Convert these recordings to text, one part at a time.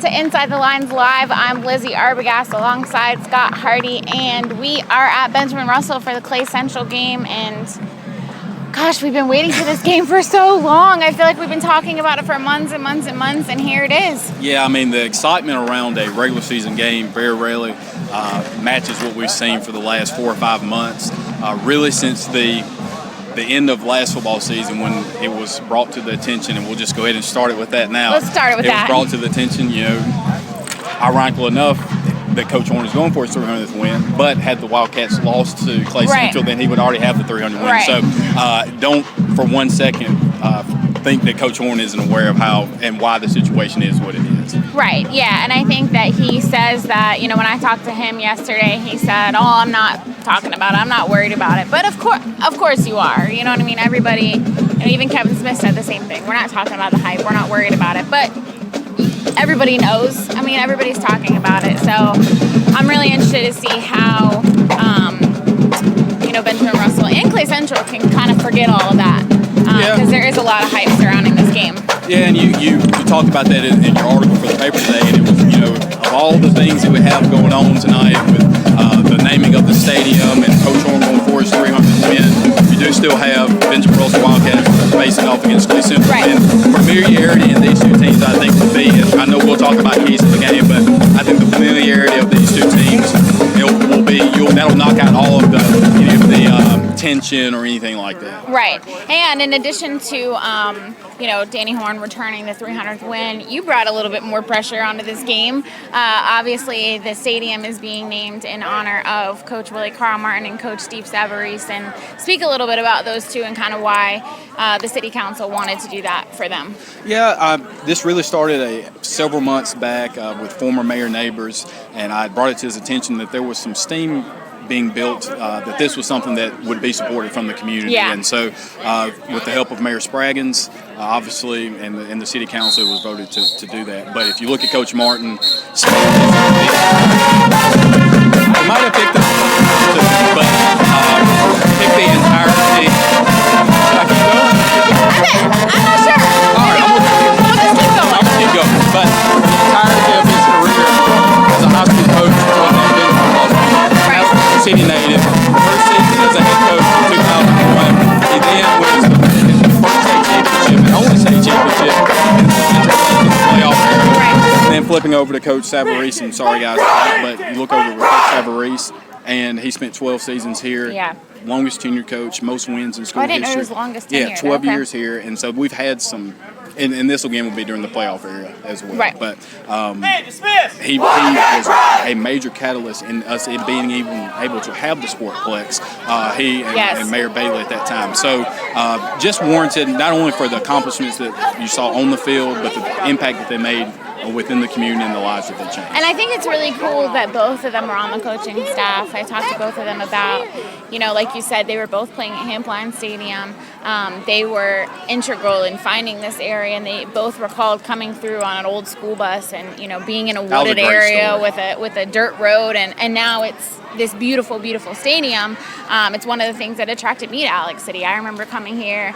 to Inside the Lines Live. I'm Lizi Arbogast alongside Scott Hardy, and we are at Benjamin Russell for the Clay Central game. And gosh, we've been waiting for this game for so long. I feel like we've been talking about it for months and months and months, and here it is. Yeah, I mean, the excitement around a regular season game very rarely matches what we've seen for the last 4 or 5 months. Really since the end of last football season, when it was brought to the attention, and we'll just go ahead and start it with that now. Let's start it with that. It was brought to the attention, ironically enough, that Coach Horn is going for his 300th win, but had the Wildcats lost to Clay Central, then he would already have the 300 win. Right. So don't for one second think that Coach Horn isn't aware of how and why the situation is what it is. Right, yeah, and I think that he says that, when I talked to him yesterday, he said, I'm not talking about it, I'm not worried about it. But of course you are, you know what I mean? Everybody, and even Kevin Smith said the same thing. We're not talking about the hype, we're not worried about it, but everybody knows. I mean, everybody's talking about it, so I'm really interested to see how, Benjamin Russell and Clay Central can kind of forget all of that. Because there is a lot of hype surrounding this game. Yeah, and you talked about that in your article for the paper today, and it was, of all the things that we have going on tonight with the naming of the stadium and Coach Horn going for his 300th win, you do still have Benjamin Russell Wildcats facing off against Clay Central. Right. And familiarity in these two teams, I think, will be, and I know we'll talk about keys to the game, but I think the familiarity of these two teams that'll knock out all of the tension or anything like that. Right. And in addition to, Danny Horn returning the 300th win, you brought a little bit more pressure onto this game. Obviously, the stadium is being named in honor of Coach Willie Martin and Coach Steve Savarese. And speak a little bit about those two and kind of why the City Council wanted to do that for them. Yeah, this really started several months back with former Mayor Neighbors, and I brought it to his attention that there was some steam being built, that this was something that would be supported from the community. Yeah. And so with the help of Mayor Spraggins, obviously, and the City Council, it was voted to do that. But if you look at Coach Martin, he might have picked but picked the entire team. Should I keep going? I'm not sure. All right, I'm going to keep going. But the entirety of his career as a high school coach was City native. First season as a head coach in 2001. He then was in the first state championship and only state championship in the playoff era. And then flipping over to Coach Savarese. And sorry guys, but you look over with Coach Savarese, and he spent 12 seasons here. Yeah. Longest tenure coach, most wins in school history. I didn't know he was longest tenure. Yeah, 12 years here, and so we've had some. And this again will be during the playoff era as well. Right. But he was a major catalyst in us being even able to have the Sportplex. He and Mayor Bailey at that time. So just warranted not only for the accomplishments that you saw on the field, but the impact that they made within the community and the lives that they changed. And I think it's really cool that both of them are on the coaching staff. I talked to both of them about, like you said, they were both playing at Hampline Stadium. They were integral in finding this area, and they both recalled coming through on an old school bus and, being in a wooded area with a dirt road, and now it's this beautiful, beautiful stadium. It's one of the things that attracted me to Alex City. I remember coming here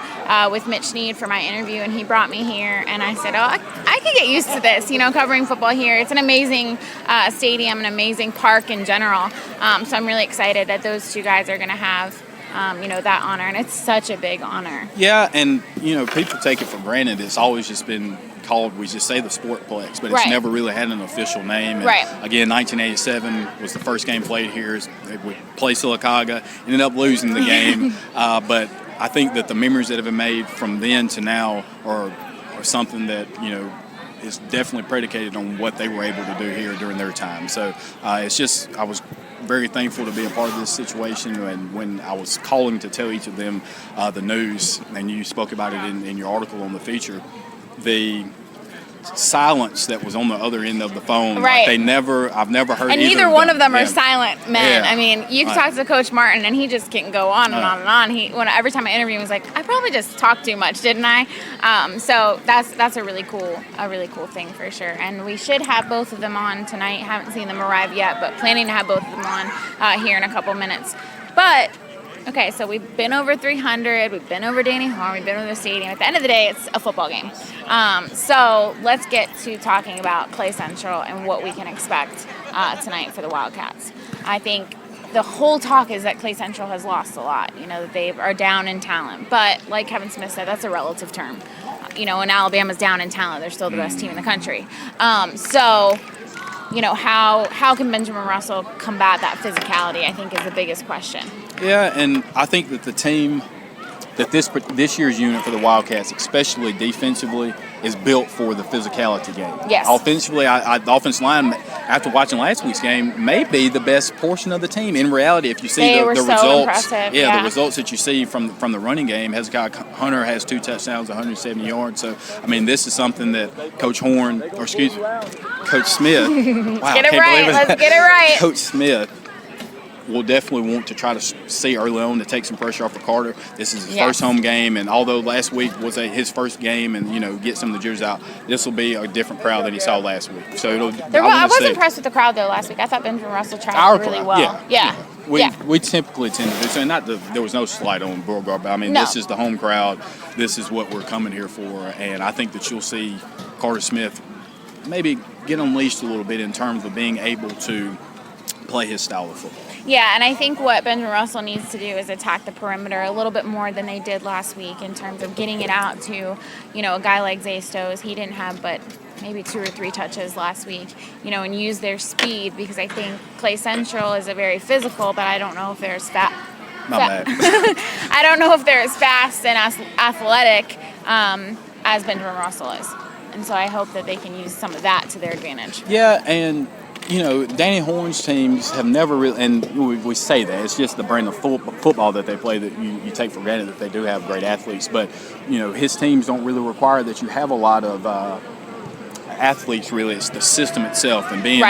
with Mitch Sneed for my interview, and he brought me here, and I said, I could get used to this, covering football here. It's an amazing stadium, an amazing park in general. So I'm really excited that those two guys are going to have that honor, and it's such a big honor. Yeah, and, people take it for granted. It's always just been called, we just say the Sportplex, but it's never really had an official name. And again, 1987 was the first game played here. We played Sylacauga, ended up losing the game, but I think that the memories that have been made from then to now are something that, is definitely predicated on what they were able to do here during their time. So it's just, I was very thankful to be a part of this situation, and when I was calling to tell each of them the news, and you spoke about it in your article on the feature, the silence that was on the other end of the phone. Right. Like I've never heard. And neither one of them are silent men. Yeah. I mean, you can talk to Coach Martin, and he just can go on and on and on. Every time I interview him, he's like, I probably just talked too much, didn't I? So that's a really cool thing for sure. And we should have both of them on tonight. Haven't seen them arrive yet, but planning to have both of them on here in a couple minutes. But okay, so we've been over 300, we've been over Danny Horn, we've been over the stadium. At the end of the day, it's a football game. So let's get to talking about Clay Central and what we can expect tonight for the Wildcats. I think the whole talk is that Clay Central has lost a lot, that they are down in talent. But like Kevin Smith said, that's a relative term. When Alabama's down in talent, they're still the best team in the country. So how can Benjamin Russell combat that physicality, I think, is the biggest question. Yeah, and I think that the team, that this year's unit for the Wildcats, especially defensively, is built for the physicality game. Yes. Offensively, the offensive line, after watching last week's game, may be the best portion of the team. In reality, if you see the results, the results that you see from the running game, Hezekiah Hunter has 2 touchdowns, 170 yards. So, this is something that Coach Smith. Wow, Let's get it right. Let's get it right. Coach Smith will definitely want to try to see early on to take some pressure off of Carter. This is his first home game, and although last week was his first game and, get some of the jitters out, this will be a different crowd than he saw last week. So I was impressed with the crowd, though, last week. I thought Benjamin Russell tried really well. We typically tend to do so. And there was no slight on Beauregard, but this is the home crowd. This is what we're coming here for, and I think that you'll see Carter Smith maybe get unleashed a little bit in terms of being able to play his style of football. Yeah, and I think what Benjamin Russell needs to do is attack the perimeter a little bit more than they did last week in terms of getting it out to, a guy like Zay Stowe. He didn't have but maybe 2 or 3 touches last week, and use their speed, because I think Clay Central is a very physical, but I don't know if they're as fast. I don't know if they're as fast and as athletic as Benjamin Russell is. And so I hope that they can use some of that to their advantage. Yeah, and Danny Horn's teams have never really, and we say that, it's just the brand of football that they play that you take for granted that they do have great athletes. But, his teams don't really require that you have a lot of athletes, really. It's the system itself and being,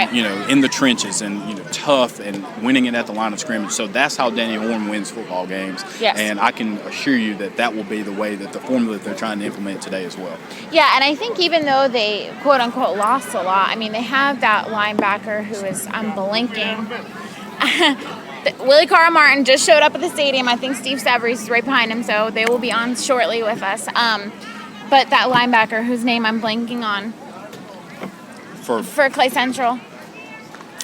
in the trenches and, tough and winning it at the line of scrimmage. So that's how Danny Horn wins football games. Yes. And I can assure you that will be the way that the formula that they're trying to implement today as well. Yeah, and I think even though they, quote unquote, lost a lot, they have that linebacker who is, I'm blanking. Willie Carl Martin just showed up at the stadium. I think Steve Savarese is right behind him, so they will be on shortly with us. But that linebacker whose name I'm blanking on for Clay Central.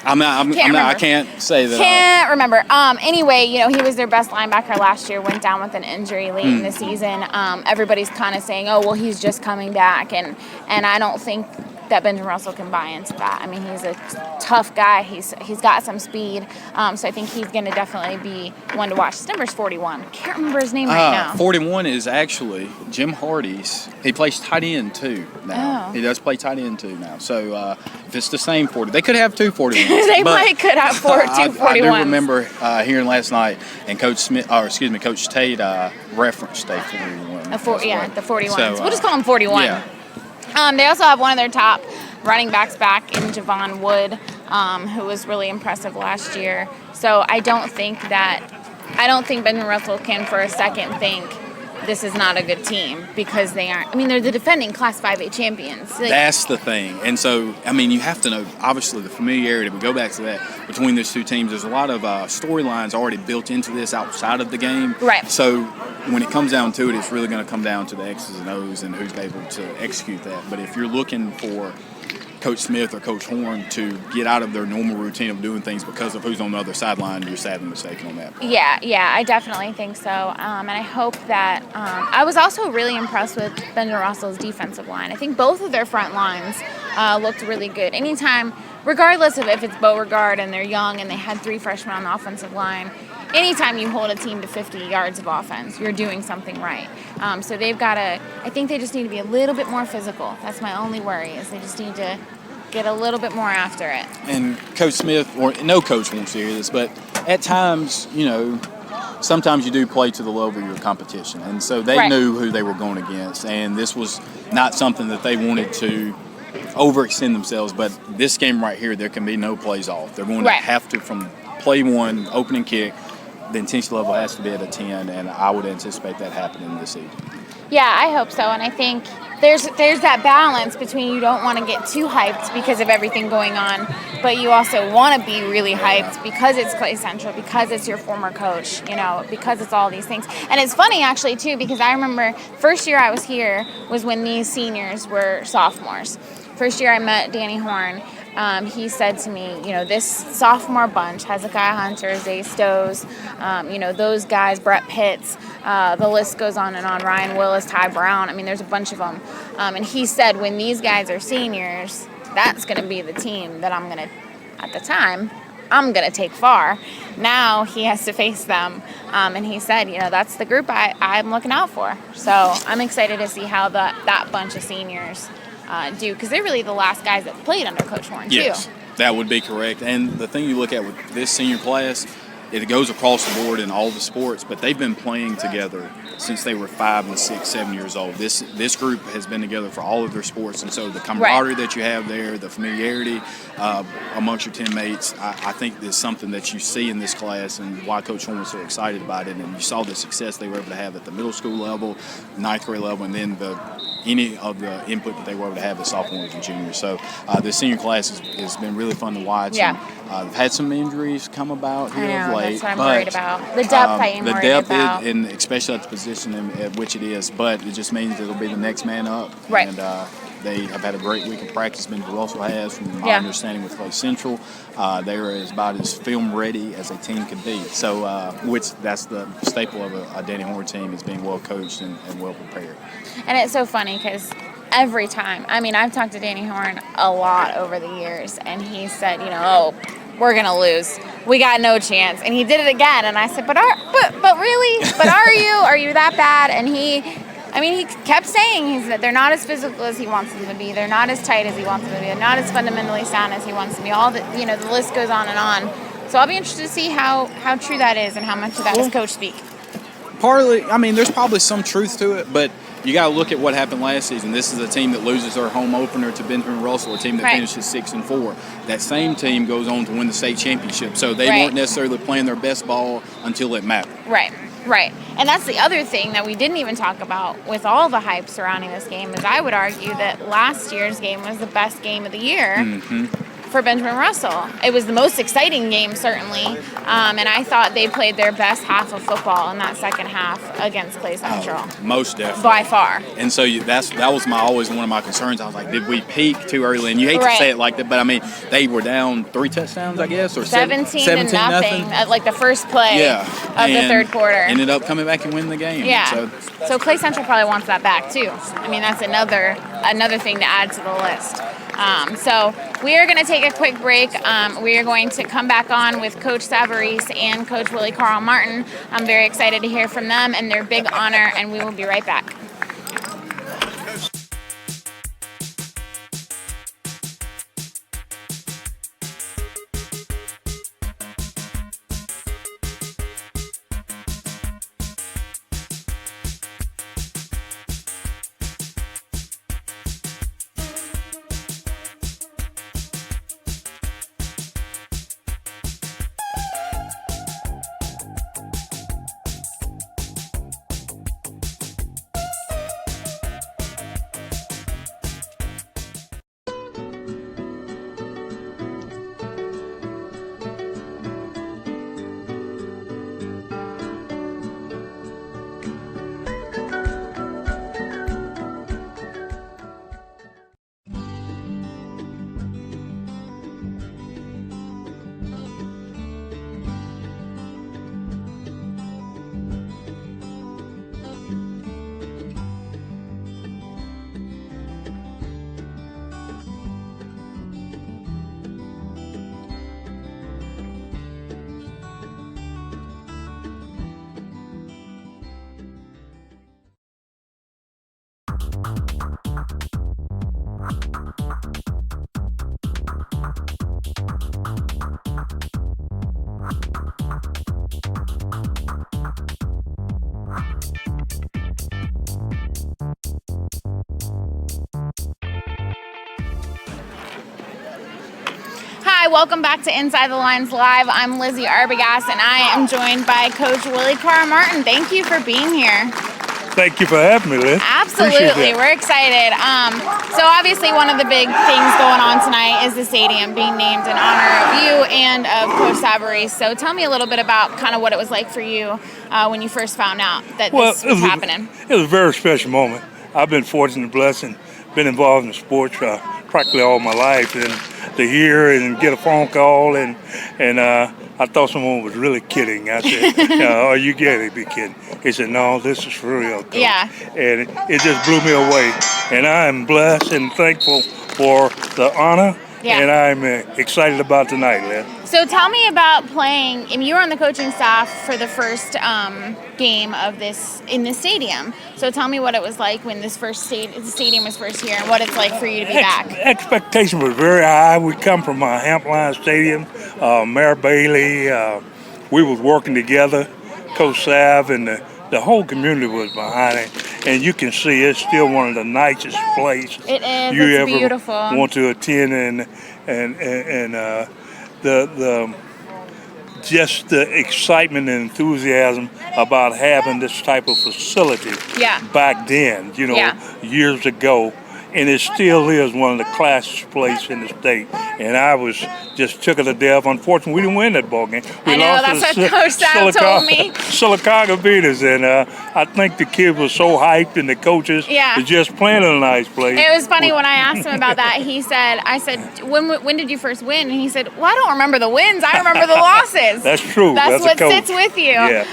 I can't say that. Can't remember. Anyway, he was their best linebacker last year, went down with an injury late in the season. Everybody's kind of saying, oh, well, he's just coming back. And I don't think that Benjamin Russell can buy into that. He's a tough guy. He's got some speed. So I think he's going to definitely be one to watch. His number's 41. Can't remember his name right now. 41 is actually Jim Hardy's. He plays tight end too now. Oh. He does play tight end too now. So if it's the same 40, they could have 2 41s. They might could have 2 41s. I do remember hearing last night, and Coach Tate referenced a 41. The 41s. So, we'll just call him 41. Yeah. They also have one of their top running backs back in Javon Wood, who was really impressive last year. So I don't think Benjamin Russell can for a second think this is not a good team, because they aren't. They're the defending Class 5A champions. That's the thing. And so, you have to know, obviously, the familiarity. We go back to that between those two teams. There's a lot of storylines already built into this outside of the game. Right. So when it comes down to it, it's really going to come down to the X's and O's and who's able to execute that. But if you're looking for Coach Smith or Coach Horn to get out of their normal routine of doing things because of who's on the other sideline, you're sadly mistaken on that. Yeah, I definitely think so. And I hope that I was also really impressed with Benjamin Russell's defensive line. I think both of their front lines looked really good. Anytime, regardless of if it's Beauregard and they're young and they had 3 freshmen on the offensive line, anytime you hold a team to 50 yards of offense, you're doing something right. So they've got to, I think they just need to be a little bit more physical. That's my only worry, is they just need to get a little bit more after it. And Coach Smith, or no coach wants to hear this, but at times, sometimes you do play to the level of your competition. And so they knew who they were going against. And this was not something that they wanted to overextend themselves. But this game right here, there can be no plays off. They're going to have to, from play 1, opening kick, the intensity level has to be at a 10, and I would anticipate that happening this season. Yeah, I hope so. And I think there's that balance between you don't want to get too hyped because of everything going on, but you also want to be really hyped because it's Clay Central, because it's your former coach, because it's all these things. And it's funny actually too, because I remember first year I was here was when these seniors were sophomores. First year I met Danny Horn. He said to me, this sophomore bunch, Hezekiah Hunter, Zay Stows, those guys, Brett Pitts, the list goes on and on, Ryan Willis, Ty Brown. I mean, there's a bunch of them. And he said when these guys are seniors, that's going to be the team that I'm going to take far. Now he has to face them. And he said, that's the group I'm looking out for. So I'm excited to see how that bunch of seniors do, because they're really the last guys that played under Coach Horn, too. Yes, that would be correct. And the thing you look at with this senior class, it goes across the board in all the sports, but they've been playing together since they were 5 and 6, 7 years old. This group has been together for all of their sports, and so the camaraderie that you have there, the familiarity amongst your teammates, I think is something that you see in this class, and why Coach Horn was so excited about it. And you saw the success they were able to have at the middle school level, 9th grade level, and then any of the input that they were able to have as sophomores and juniors. So the senior class has been really fun to watch. Yeah. And, they've had some injuries come about here of late. That's what I'm worried about. The depth I am worried about. And especially at the position at which it is. But it just means it'll be the next man up. Right. And they have had a great week of practice. Benjamin Russell has, from my understanding with Clay Central. They are about as film ready as a team could be. So, which that's the staple of a Danny Horn team, is being well coached and well prepared. And it's so funny because every time, I've talked to Danny Horn a lot over the years, and he said, we're going to lose. We got no chance. And he did it again. And I said, but really? But are you? Are you that bad? And he kept saying that they're not as physical as he wants them to be. They're not as tight as he wants them to be. They're not as fundamentally sound as he wants to be. All the list goes on and on. So I'll be interested to see how true that is and how much of that is coach speak. Partly, there's probably some truth to it, but you got to look at what happened last season. This is a team that loses their home opener to Benjamin Russell, a team that finishes 6-4. That same team goes on to win the state championship. So they weren't necessarily playing their best ball until it mattered. Right. And that's the other thing that we didn't even talk about with all the hype surrounding this game, is I would argue that last year's game was the best game of the year for Benjamin Russell. It was the most exciting game, certainly, and I thought they played their best half of football in that second half against Clay Central. Most definitely. By far. And so that was always one of my concerns. I was like, did we peak too early? And you hate to say it like that, but they were down 3 touchdowns, I guess, or 17 to nothing at the first play of the third quarter. Ended up coming back and winning the game. Yeah. So Clay Central probably wants that back too. That's another thing to add to the list. So we are going to take a quick break. We are going to come back on with Coach Savarese and Coach Willie Carl Martin. I'm very excited to hear from them and their big honor, and we will be right back. Hi, welcome back to Inside the Lines Live. I'm Lizi Arbogast, and I am joined by Coach Willie Carl Martin. Thank you for being here. Thank you for having me, Liz. Absolutely. We're excited. So obviously one of the big things going on tonight is the stadium being named in honor of you and of Coach Savarese. So tell me a little bit about kind of what it was like for you when you first found out that this was happening. It was a very special moment. I've been fortunate and blessed and been involved in sports practically all my life, and to hear and get a phone call and I thought someone was really kidding. I said, "Are you kidding? Be kidding?" He said, "No, this is for real, Coach." Yeah. And it just blew me away. And I am blessed and thankful for the honor. Yeah. And I'm excited about tonight, Lynn. So tell me about playing. I mean, you were on the coaching staff for the first game of this in this stadium. So tell me what it was like when the stadium was first here, and what it's like for you to be back. Expectation was very high. We come from Hampline Stadium, Mayor Bailey. We was working together, Coach Sav, and the whole community was behind it. And you can see it's still one of the nicest places it is. you it's ever beautiful. want to attend, and the just the excitement and enthusiasm about having this type of facility back then, years ago. And it still is one of the classiest places in the state. And I was just took it to death. Unfortunately, we didn't win that ball game. I know, that's what Coach Sav told me. Sylacauga beat us, and I think the kids were so hyped, and the coaches were just playing in a nice place. It was funny when I asked him about that. He said, I said, when did you first win? And he said, well, I don't remember the wins. I remember the losses. That's true. That's what sits with you. Yeah.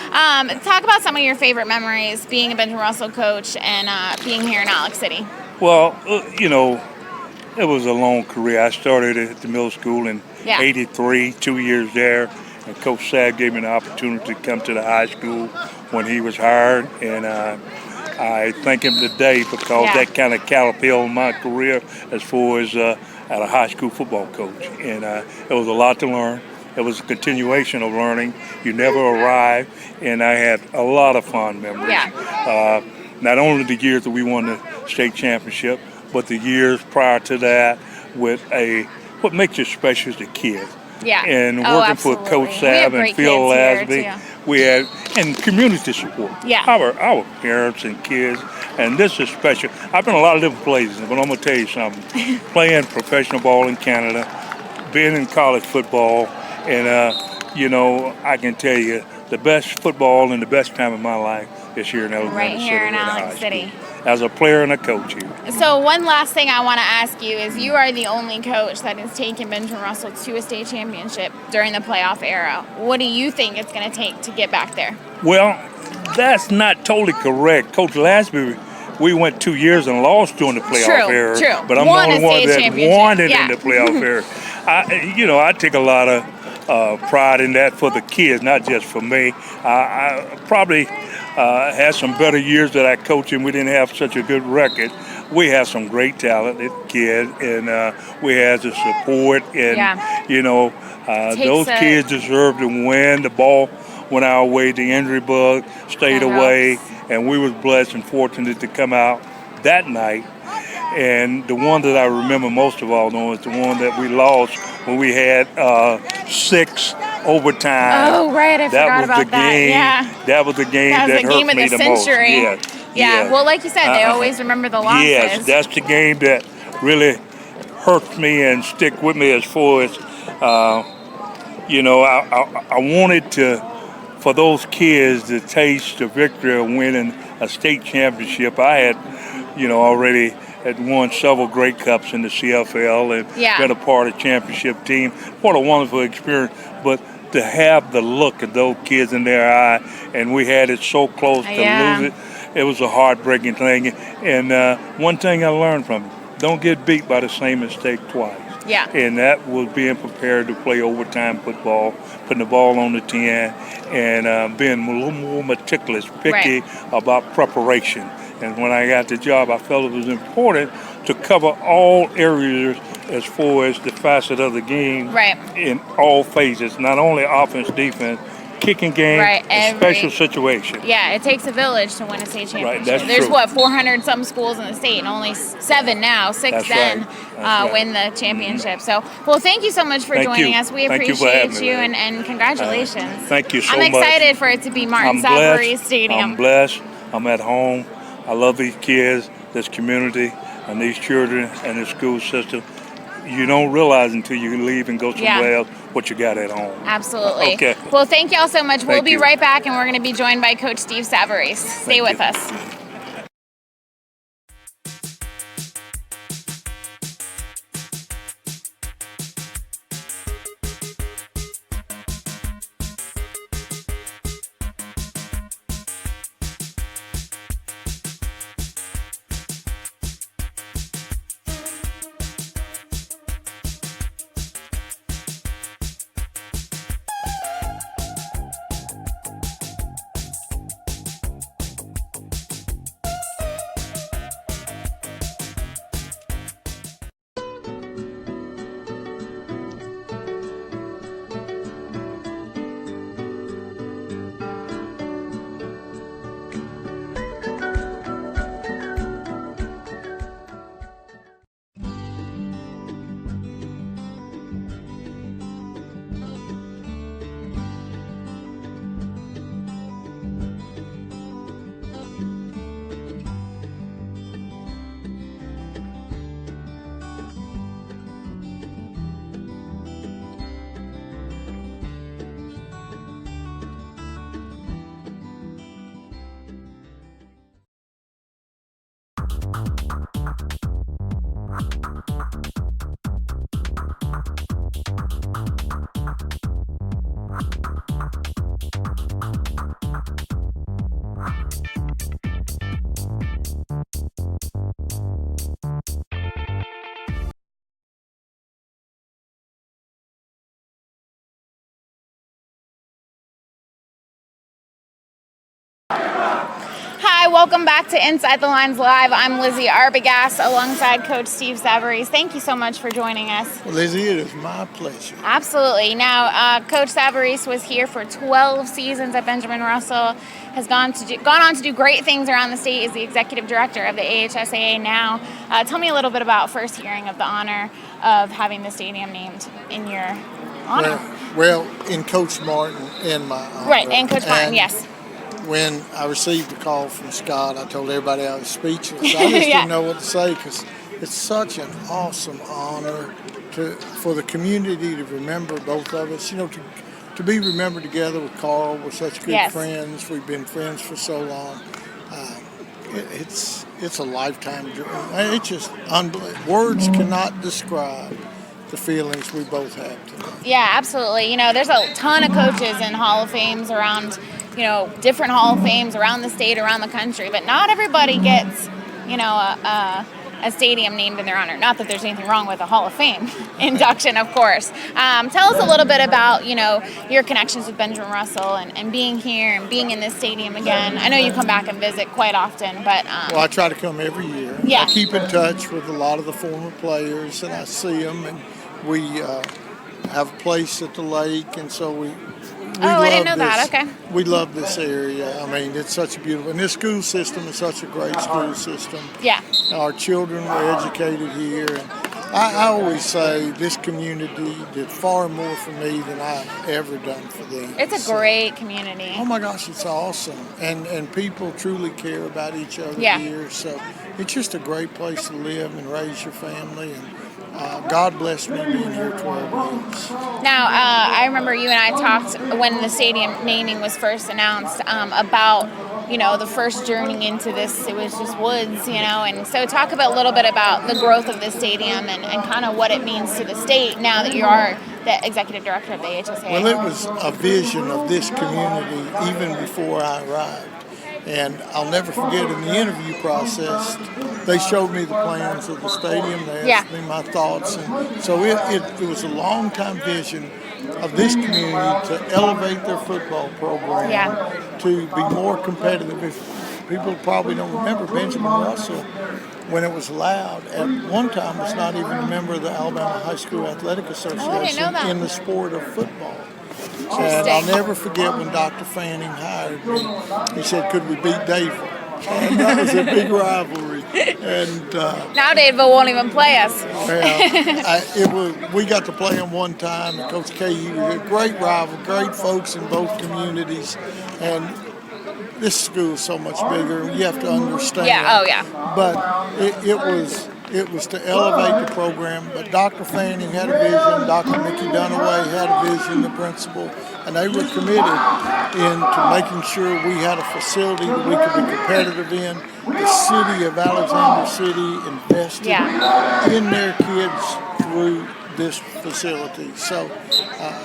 Talk about some of your favorite memories being a Benjamin Russell coach and being here in Alex City. Well, it was a long career. I started at the middle school in '83, 2 years there, and Coach Sav gave me the opportunity to come to the high school when he was hired, and I thank him today because that kind of catapulted my career as far as at a high school football coach, and it was a lot to learn. It was a continuation of learning. You never arrive, and I had a lot of fond memories. Yeah. Not only the years that we won the state championship, but the years prior to that with what makes it special is the kids. Yeah. And working for Coach Sav and Phil Lasby, we had, and community support. Yeah. Our parents and kids, and this is special. I've been a lot of different places, but I'm going to tell you something. Playing professional ball in Canada, being in college football, and, I can tell you the best football and the best time of my life is here in Alexander City. Right here in Alex City. As a player and a coach here. So one last thing I want to ask you is you are the only coach that has taken Benjamin Russell to a state championship during the playoff era. What do you think it's going to take to get back there? Well, that's not totally correct. Coach Lasby, we went 2 years and lost during the playoff era. True. But I'm the only one that won it in the playoff era. I take a lot of pride in that for the kids, not just for me. I probably had some better years that I coached, and we didn't have such a good record. We had some great talented kids, and we had the support, and those kids deserved to win. The ball went our way. The injury bug stayed away, and we was blessed and fortunate to come out that night. And the one that I remember most of all, though, is the one that we lost when we had 6 overtime. Oh, right, I forgot about that. Yeah. That was the game that hurt me the most. That was the game of the century. Yeah. Well, like you said, they always remember the losses. Yes, that's the game that really hurts me and stick with me as far as, I wanted for those kids to taste the victory of winning a state championship. I had, already had won several great cups in the CFL and been a part of the championship team. What a wonderful experience. But to have the look of those kids in their eye, and we had it so close to lose it, it was a heartbreaking thing. And one thing I learned from it, don't get beat by the same mistake twice. Yeah. And that was being prepared to play overtime football, putting the ball on the 10, and being a little more meticulous, picky about preparation. And when I got the job, I felt it was important to cover all areas as far as the facet of the game in all phases, not only offense, defense, kicking game, and special situation. Yeah, it takes a village to win a state championship. Right, that's There's true. 400-some schools in the state, and only 7 now, 6 then win the championship. So, well, thank you so much for joining us. We appreciate you, and congratulations. Thank you so much. I'm excited for it to be Martin Savarese Stadium. I'm blessed. I'm at home. I love these kids, this community, and these children and the school system. You don't realize until you leave and go somewhere else what you got at home. Absolutely. Okay. Well, thank you all so much. We'll be you. right back, and we're going to be joined by Coach Steve Savarese. Stay with us. Hi, welcome back to Inside the Lines Live. I'm Lizi Arbogast alongside Coach Steve Savarese. Thank you so much for joining us. Well, Lizi, it is my pleasure. Absolutely. Now, Coach Savarese was here for 12 seasons at Benjamin Russell, has gone on to do great things around the state, is the executive director of the AHSAA now. Tell me a little bit about first hearing of the honor of having the stadium named in your honor. Well, in Coach Martin and my honor. Right, and Coach Martin, yes. When I received the call from Scott, I told everybody I was speechless. I just didn't know what to say because it's such an awesome honor for the community to remember both of us. You know, to be remembered together with Carl. We're such good friends. We've been friends for so long. It's a lifetime journey. It's just unbelievable. Words cannot describe the feelings we both have tonight. Yeah, absolutely. You know, there's a ton of coaches in Hall of Fames around, you know, different Hall of Fames around the state, around the country, but not everybody gets, you know, a stadium named in their honor. Not that there's anything wrong with a Hall of Fame induction, of course. Tell us a little bit about, you know, your connections with Benjamin Russell and being here and being in this stadium again. I know you come back and visit quite often, but... well, I try to come every year. Yeah. I keep in touch with a lot of the former players, and I see them, and we have a place at the lake, and so we I didn't know that. Okay. We love this area. I mean, it's such a beautiful, and this school system is such a great school system. Yeah. Our children were educated here, and I always say this community did far more for me than I've ever done for them. It's a great community. Oh my gosh, it's awesome, and people truly care about each other here. So it's just a great place to live and raise your family, and God bless me being here 12 years. Now, I remember you and I talked when the stadium naming was first announced about, you know, the first journey into this. It was just woods, you know, and so talk about a little bit about the growth of this stadium and kind of what it means to the state now that you are the executive director of the AHSAA. Well, it was a vision of this community even before I arrived. And I'll never forget in the interview process, they showed me the plans of the stadium. They asked me my thoughts. And so it was a long-time vision of this community to elevate their football program, to be more competitive. If people probably don't remember, Benjamin Russell, when it was allowed, at one time was not even a member of the Alabama High School Athletic Association in the sport of football. And I'll never forget when Dr. Fanning hired me. He said, "Could we beat Davie?" And that was a big rivalry. And now Davie won't even play us. We got to play them one time. And Coach K, he was a great rival, great folks in both communities. And this school is so much bigger. You have to understand. Yeah. Oh, yeah. But it was to elevate the program. But Dr. Fanning had a vision. Dr. Mickey Dunaway had a vision, the principal, and they were committed into making sure we had a facility that we could be competitive in. The city of Alexander City invested in their kids through this facility. So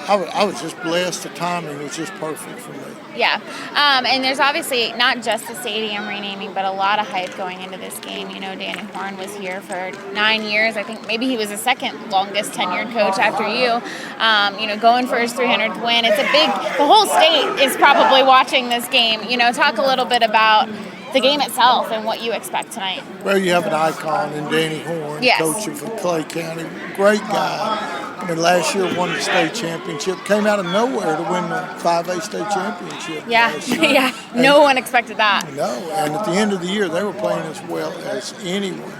I was just blessed. The timing was just perfect for me. Yeah. And there's obviously not just the stadium renaming, but a lot of hype going into this game. You know, Danny Horn was here for 9 years. I think maybe he was the second longest tenured coach after you. You know, going for his 300th win. It's a big, the whole state is probably watching this game. You know, talk a little bit about the game itself and what you expect tonight. Well, you have an icon in Danny Horn, coaching for Clay County. Great guy. I mean, last year won the state championship. Came out of nowhere to win the 5A state championship. Yeah, yeah. No one expected that. No, and at the end of the year, they were playing as well as anyone.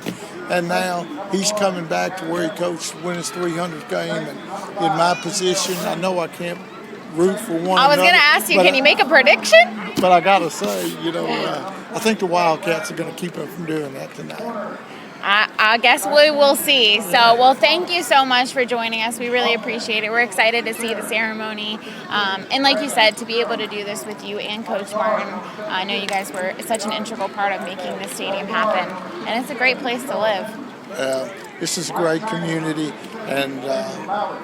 And now he's coming back to where he coached to win his 300th game. And in my position, I know I can't root for one I was going to ask you, can you make a prediction? But I got to say, you know, I think the Wildcats are going to keep them from doing that tonight. I guess we will see. So, well, thank you so much for joining us. We really appreciate it. We're excited to see the ceremony. And like you said, to be able to do this with you and Coach Martin, I know you guys were such an integral part of making this stadium happen. And it's a great place to live. This is a great community, and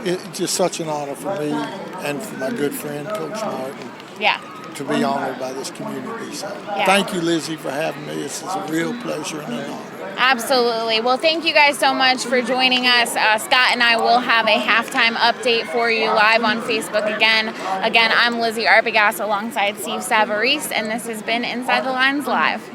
it's just such an honor for me and for my good friend, Coach Martin. Yeah. To be honored by this community. So thank you, Lizzie, for having me. This is a real pleasure and an honor. Absolutely. Well, thank you guys so much for joining us. Scott and I will have a halftime update for you live on Facebook again. Again, I'm Lizi Arbogast alongside Steve Savarese, and this has been Inside the Lines Live.